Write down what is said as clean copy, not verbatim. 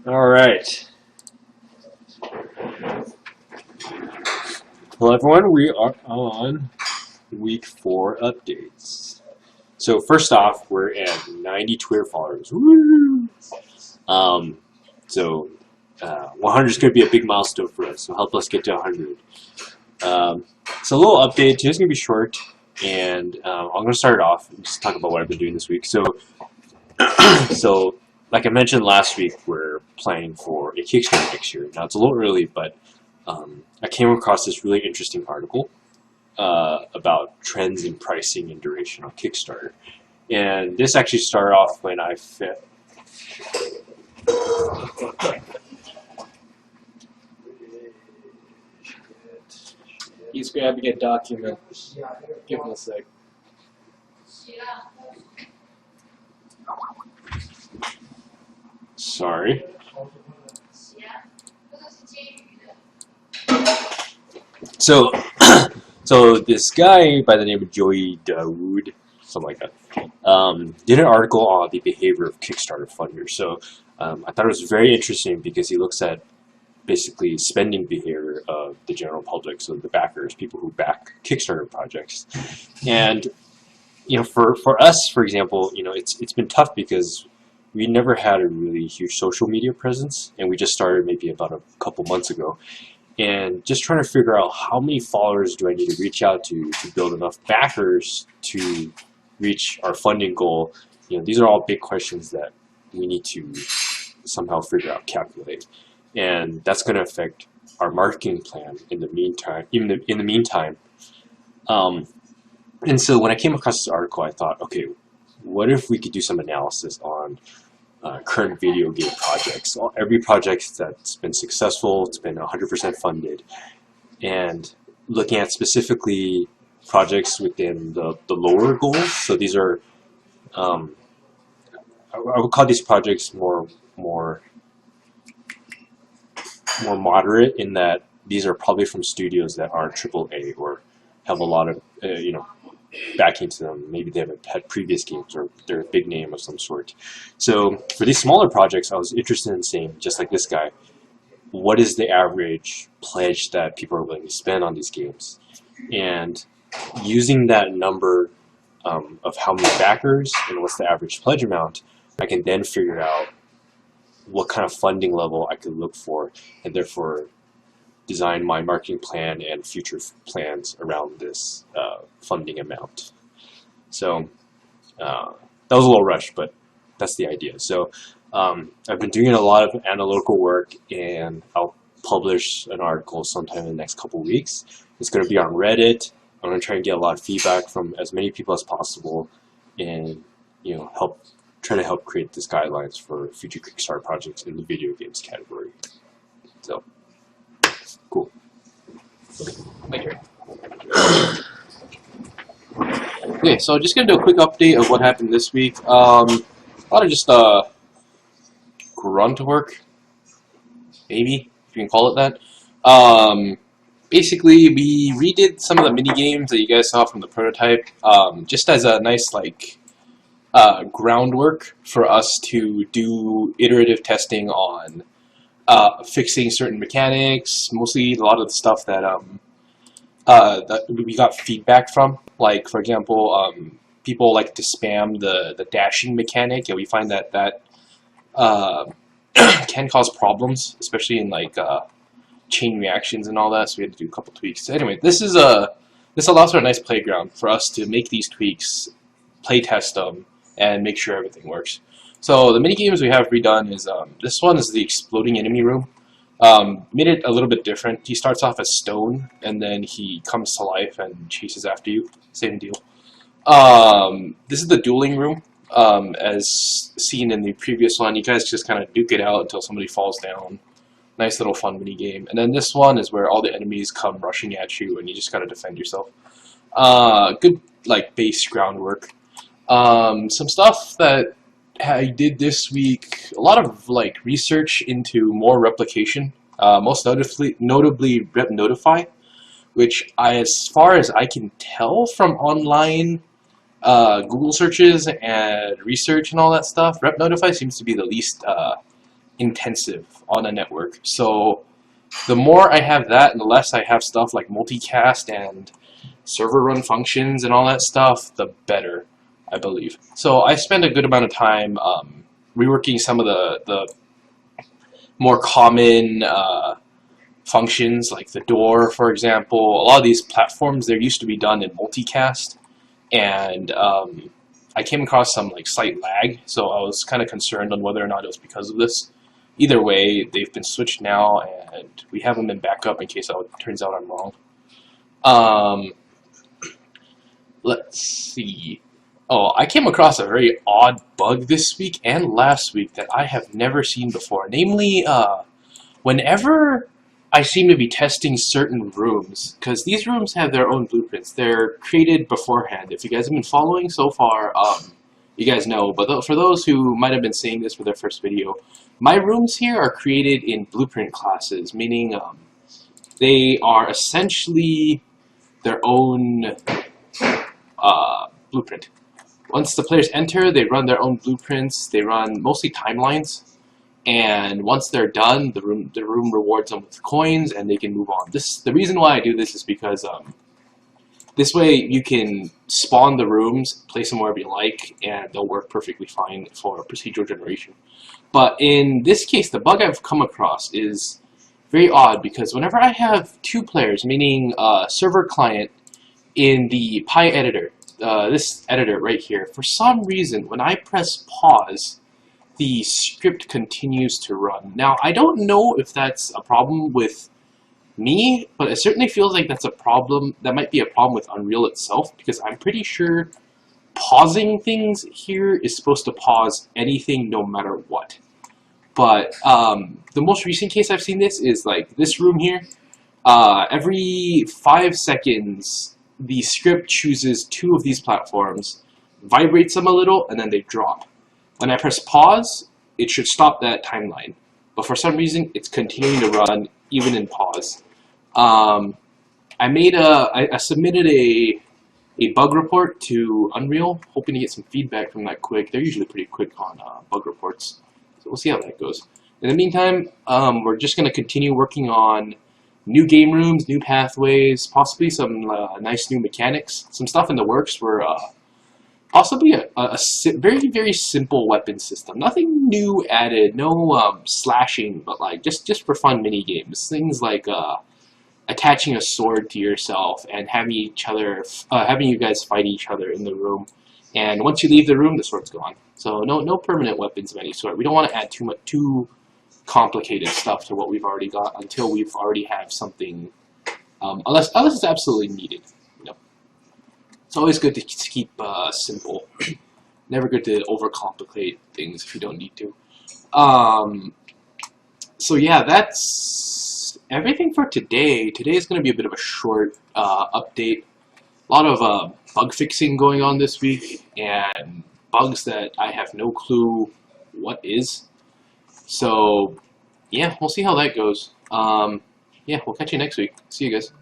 All right. Hello, everyone. We are on week 4 updates. So first off, we're at 90 Twitter followers. Woo! Um, so 100 is going to be a big milestone for us. So help us get to 100. So a little update. Today's going to be short, and I'm going to start it off and just talk about what I've been doing this week. So like I mentioned last week, we're planning for a Kickstarter next year. Now it's a little early, but I came across this really interesting article about trends in pricing and duration on Kickstarter. And this actually started off when I fit. He's grabbing a document. Give him a sec. Sorry. So, so this guy by the name of Joey Dawood, something like that, did an article on the behavior of Kickstarter funders. So I thought it was very interesting because he looks at basically spending behavior of the general public, so the backers, people who back Kickstarter projects. And for us, for example, it's been tough because we never had a really huge social media presence, and we just started maybe about a couple months ago. And just trying to figure out how many followers do I need to reach out to build enough backers to reach our funding goal. These are all big questions that we need to somehow figure out, calculate. And that's going to affect our marketing plan in the meantime. And so when I came across this article, I thought, okay, what if we could do some analysis on current video game projects? Every project that's been successful, it's been 100% funded, and looking at specifically projects within the lower goals. So these are, I would call these projects more moderate, in that these are probably from studios that aren't AAA or have a lot of backing to them. Maybe they haven't had previous games, or they're a big name of some sort. So for these smaller projects, I was interested in seeing, just like this guy, what is the average pledge that people are willing to spend on these games, and using that number of how many backers and what's the average pledge amount, I can then figure out what kind of funding level I could look for, and therefore design my marketing plan and future plans around this funding amount. So that was a little rushed, but that's the idea. So I've been doing a lot of analytical work, and I'll publish an article sometime in the next couple weeks. It's going to be on Reddit. I'm going to try and get a lot of feedback from as many people as possible, and try to help create these guidelines for future Kickstarter projects in the video games category. So, cool. Okay. Okay, so just gonna do a quick update of what happened this week. A lot of just grunt work, maybe if you can call it that. Basically, we redid some of the mini games that you guys saw from the prototype, just as a nice groundwork for us to do iterative testing on fixing certain mechanics, mostly a lot of the stuff that that we got feedback from. Like, for example, people like to spam the dashing mechanic, and we find that can cause problems, especially in chain reactions and all that, so we had to do a couple tweaks. So anyway, this allows for a nice playground for us to make these tweaks, play test them, and make sure everything works. So the mini games we have redone is this one is the exploding enemy room. Made it a little bit different. He starts off as stone, and then he comes to life and chases after you. Same deal. This is the dueling room. As seen in the previous one, you guys just kind of duke it out until somebody falls down. Nice little fun mini game. And then this one is where all the enemies come rushing at you, and you just gotta defend yourself. Good base groundwork. Some stuff that I did this week, a lot of research into more replication, most notably Rep Notify, which as far as I can tell from online Google searches and research and all that stuff, Rep Notify seems to be the least intensive on a network. So the more I have that and the less I have stuff like multicast and server run functions and all that stuff, the better, I believe. So I spend a good amount of time reworking some of the more common functions, like the door, for example. A lot of these platforms, they're used to be done in multicast, and I came across some like slight lag, so I was kind of concerned on whether or not it was because of this. Either way, they've been switched now, and we have them in backup in case it turns out I'm wrong. Let's see. Oh, I came across a very odd bug this week and last week that I have never seen before. Namely, whenever I seem to be testing certain rooms, because these rooms have their own blueprints. They're created beforehand. If you guys have been following so far, you guys know. But for those who might have been seeing this for their first video, my rooms here are created in blueprint classes, meaning they are essentially their own blueprint. Once the players enter, they run their own blueprints. They run mostly timelines. And once they're done, the room rewards them with coins, and they can move on. The reason why I do this is because this way you can spawn the rooms, place them wherever you like, and they'll work perfectly fine for procedural generation. But in this case, the bug I've come across is very odd because whenever I have two players, meaning server client, in the Pi editor, this editor right here, for some reason, when I press pause, the script continues to run. Now, I don't know if that's a problem with me, but it certainly feels like that's a problem. That might be a problem with Unreal itself, because I'm pretty sure pausing things here is supposed to pause anything no matter what. But the most recent case I've seen this is like this room here. Every 5 seconds, the script chooses two of these platforms, vibrates them a little, and then they drop. When I press pause, it should stop that timeline. But for some reason, it's continuing to run even in pause. I submitted a bug report to Unreal, hoping to get some feedback from that quick. They're usually pretty quick on bug reports. So we'll see how that goes. In the meantime, we're just going to continue working on new game rooms, new pathways, possibly some nice new mechanics, some stuff in the works for possibly a very, very simple weapon system. Nothing new added, no slashing, but like just for fun mini games. Things like attaching a sword to yourself and having you guys fight each other in the room. And once you leave the room, the sword's gone. So no permanent weapons of any sort. We don't want to add too complicated stuff to what we've already got until we've already have something, unless it's absolutely needed. It's always good to keep simple. Never good to overcomplicate things if you don't need to. So yeah, that's everything for today. Today is going to be a bit of a short update. A lot of bug fixing going on this week, and bugs that I have no clue what is. So yeah, we'll see how that goes. Yeah, we'll catch you next week. See you guys.